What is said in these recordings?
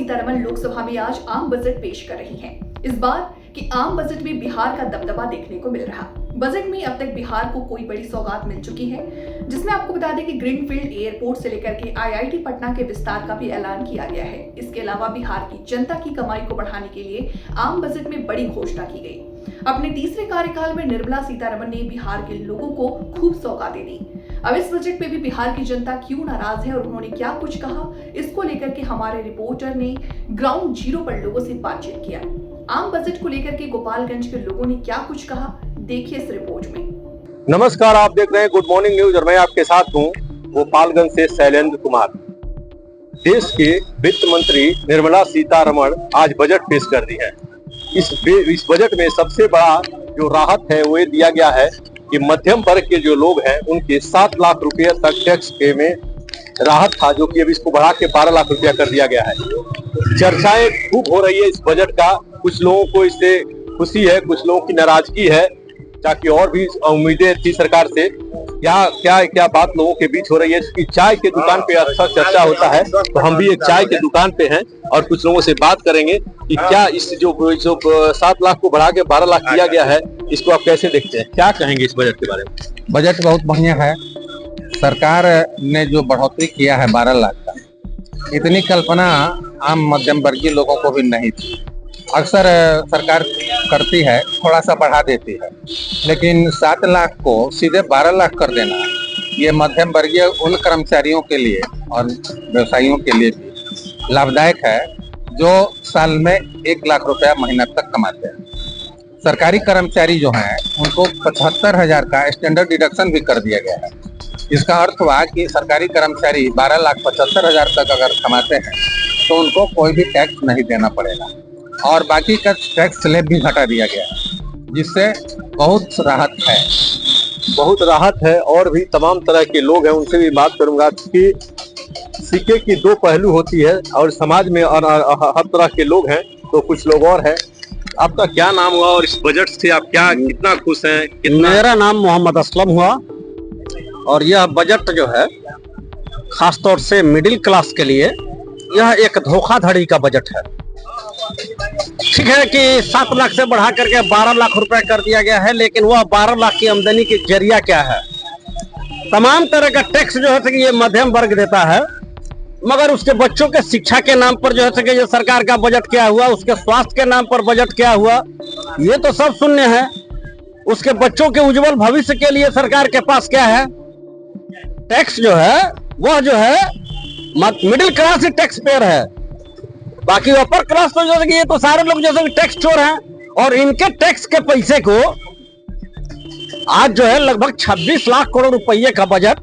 सीतारमण लोकसभा में आज आम बजट पेश कर रही हैं। इस बार के आम बजट में बिहार का दबदबा देखने को मिल रहा। बजट में अब तक बिहार को कोई बड़ी सौगात मिल चुकी है, जिसमें आपको बता दें कि ग्रीनफील्ड एयरपोर्ट से लेकर के आईआईटी पटना के विस्तार का भी ऐलान किया गया है। इसके अलावा बिहार की जनता की कमाई को बढ़ाने के लिए आम बजट में बड़ी घोषणा की गई। अपने तीसरे कार्यकाल में निर्मला सीतारमण ने बिहार के लोगों को खूब सौगातें दी। अब इस बजट पे भी बिहार की जनता क्यों नाराज है और उन्होंने क्या कुछ कहा, इसको लेकर के हमारे रिपोर्टर ने ग्राउंड जीरो पर लोगों से बातचीत किया। आम बजट को लेकर के गोपालगंज के लोगों ने क्या कुछ कहा, देखिए इस रिपोर्ट में। नमस्कार, आप देख रहे हैं गुड मॉर्निंग न्यूज और मैं आपके साथ हूं गोपालगंज से शैलेंद्र कुमार। देश के वित्त मंत्री निर्मला सीतारमण आज बजट पेश कर दी है। इस बजट में सबसे बड़ा जो राहत है वो ये दिया गया है कि मध्यम वर्ग के जो लोग हैं उनके 7 लाख रुपए तक टैक्स पे में राहत था, जो कि अब इसको बढ़ा के 12 लाख रुपया कर दिया गया है। चर्चाएं खूब हो रही है इस बजट का। कुछ लोगों को इससे खुशी है, कुछ लोगों की नाराजगी है, ताकि और भी उम्मीदें थी सरकार से। क्या बात लोगों के बीच हो रही है कि चाय के दुकान पे अक्सर चर्चा होता है, तो हम भी एक चाय के दुकान पे हैं और कुछ लोगों से बात करेंगे कि क्या इस जो 7 लाख को बढ़ा के 12 लाख किया गया है, इसको आप कैसे देखते हैं, क्या कहेंगे इस बजट के बारे में? बजट बहुत बढ़िया है। सरकार ने जो बढ़ोतरी किया है 12 लाख का, इतनी कल्पना आम मध्यम वर्गीय लोगों को भी नहीं थी। अक्सर सरकार करती है, थोड़ा सा बढ़ा देती है, लेकिन 7 लाख को सीधे 12 लाख कर देना, ये मध्यम वर्गीय उन कर्मचारियों के लिए और व्यवसायियों के लिए भी लाभदायक है जो साल में 1 लाख रुपया महीना तक कमाते हैं। सरकारी कर्मचारी जो हैं उनको 75,000 का स्टैंडर्ड डिडक्शन भी कर दिया गया है। इसका अर्थ हुआ कि सरकारी कर्मचारी 12,75,000 तक अगर कमाते हैं तो उनको कोई भी टैक्स नहीं देना पड़ेगा और बाकी का टैक्स स्लैब भी हटा दिया गया है, जिससे बहुत राहत है। और भी तमाम तरह के लोग हैं, उनसे भी बात करूंगा कि सिक्के की 2 पहलू होती है और समाज में और हर तरह के लोग हैं। तो कुछ लोग और हैं। आपका क्या नाम हुआ और इस बजट से आप कितना खुश हैं? मेरा नाम मोहम्मद असलम हुआ और यह बजट जो है खासतौर से मिडिल क्लास के लिए यह एक धोखाधड़ी का बजट है। ठीक है कि 7 लाख से बढ़ा करके 12 लाख रुपए कर दिया गया है, लेकिन वह 12 लाख की आमदनी की जरिया क्या है? तमाम तरह का टैक्स जो है कि ये मध्यम वर्ग देता है, मगर उसके बच्चों के शिक्षा के नाम पर जो है कि ये सरकार का बजट क्या हुआ, उसके स्वास्थ्य के नाम पर बजट क्या हुआ, ये तो सब शून्य है। उसके बच्चों के उज्जवल भविष्य के लिए सरकार के पास क्या है? टैक्स जो है वह जो है मिडिल क्लास ही टैक्स पेयर है। बाकी अपर क्लास तो जैसे कि ये तो सारे लोग जैसे कि टैक्स चोर हैं और इनके टैक्स के पैसे को आज जो है लगभग 26 लाख करोड़ रुपये का बजट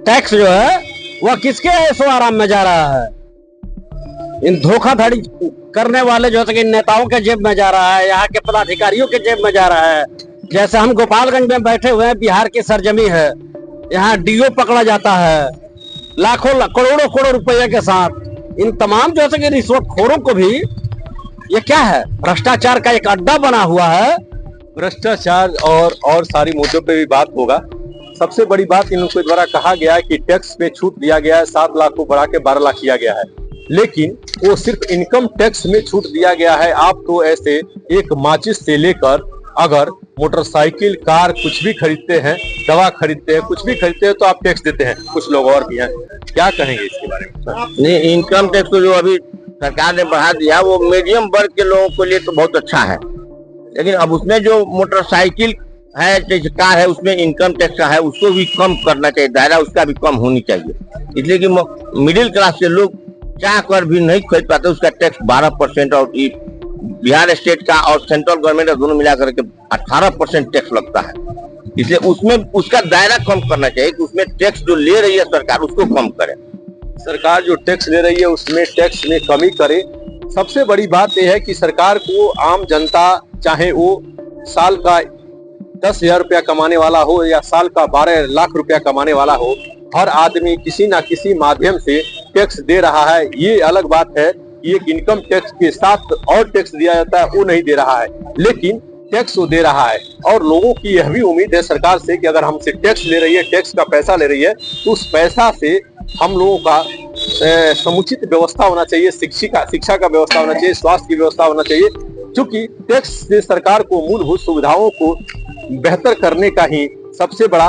टैक्स जो है वह किसके ऐशो आराम में जा रहा है? इन धोखाधड़ी करने वाले जो है कि नेताओं के जेब में जा रहा है, यहाँ के पदाधिकारियों के जेब में जा रहा है। जैसे हम गोपालगंज में बैठे हुए हैं, बिहार की सरजमी है, यहाँ डीओ पकड़ा जाता है लाखों करोड़ों रुपये के साथ। इन तमाम जो है कि रिश्वतखोरों को भी ये क्या है, भ्रष्टाचार का एक अड्डा बना हुआ है। भ्रष्टाचार और सारी मुद्दों पे भी बात होगा। सबसे बड़ी बात इनके द्वारा कहा गया है कि टैक्स में छूट दिया गया है, 7 लाख को बढ़ा के 12 लाख किया गया है, लेकिन वो सिर्फ इनकम टैक्स में छूट दिया गया है। आप तो ऐसे एक माचिस से लेकर अगर मोटरसाइकिल, कार कुछ भी खरीदते हैं, दवा खरीदते हैं, कुछ भी खरीदते हैं तो आप टैक्स देते हैं। कुछ लोग और भी हैं, क्या कहेंगे इसके बारे में? नहीं, इनकम टैक्स को जो अभी सरकार ने बढ़ा दिया वो मीडियम वर्ग के लोगों के लिए तो बहुत अच्छा है, लेकिन अब उसमें जो मोटरसाइकिल है, कार है, उसमें इनकम टैक्स है, उसको भी कम करना चाहिए, दायरा उसका भी कम होनी चाहिए। इसलिए कि मिडिल क्लास के लोग चाह कर भी नहीं खरीद पाते, उसका टैक्स 12% और बिहार स्टेट का और सेंट्रल गवर्नमेंट का दोनों मिलाकर के 18% टैक्स लगता है। इसलिए उसमें उसका दायरा कम करना चाहिए कि उसमें टैक्स जो ले रही है सरकार उसको कम करे। सरकार जो टैक्स ले रही है उसमें टैक्स में कमी करे। सबसे बड़ी बात यह है कि सरकार को आम जनता, चाहे वो साल का 10,000 रुपया कमाने वाला हो या साल का 12 लाख रुपया कमाने वाला हो, हर आदमी किसी ना किसी माध्यम से टैक्स दे रहा है। ये अलग बात है, ये इनकम टैक्स के साथ और टैक्स दिया जाता है वो नहीं दे रहा है, लेकिन टैक्स वो दे रहा है। और लोगों की यह भी उम्मीद है सरकार से कि अगर हमसे टैक्स ले रही है, टैक्स का पैसा ले रही है, तो उस पैसा से हम लोगों का समुचित व्यवस्था होना चाहिए, शिक्षा का व्यवस्था होना चाहिए, स्वास्थ्य की व्यवस्था होना चाहिए, क्योंकि टैक्स से सरकार को मूलभूत सुविधाओं को बेहतर करने का ही सबसे बड़ा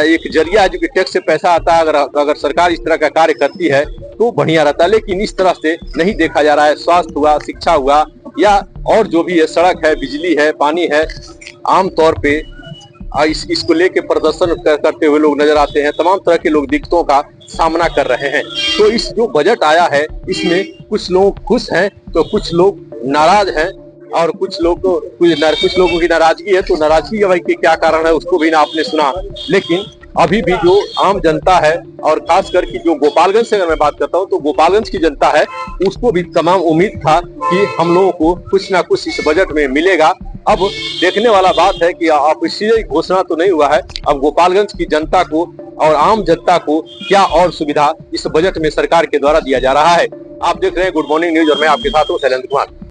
एक जरिया है। जो कि टैक्स से पैसा आता है, अगर सरकार इस तरह का कार्य करती है तो बढ़िया रहता है, लेकिन इस तरह से नहीं देखा जा रहा है। स्वास्थ्य हुआ, शिक्षा हुआ, या और जो भी है, सड़क है, बिजली है, पानी है, आमतौर पे इसको लेके प्रदर्शन करते हुए लोग नजर आते हैं। तमाम तरह के लोग दिक्कतों का सामना कर रहे हैं। तो इस जो बजट आया है, इसमें कुछ लोग खुश हैं तो कुछ लोग नाराज हैं, और कुछ लोगों की नाराजगी है। तो नाराजगी का भाई क्या कारण है उसको भी ना आपने सुना, लेकिन अभी भी जो आम जनता है, और खास करके जो गोपालगंज से अगर मैं बात करता हूँ, तो गोपालगंज की जनता है, उसको भी तमाम उम्मीद था कि हम लोगों को कुछ ना कुछ इस बजट में मिलेगा। अब देखने वाला बात है कि ऑफिशियल घोषणा तो नहीं हुआ है, अब गोपालगंज की जनता को और आम जनता को क्या और सुविधा इस बजट में सरकार के द्वारा दिया जा रहा है। आप देख रहे हैं गुड मॉर्निंग न्यूज और मैं आपके साथ हूँ शैलेंद्र कुमार।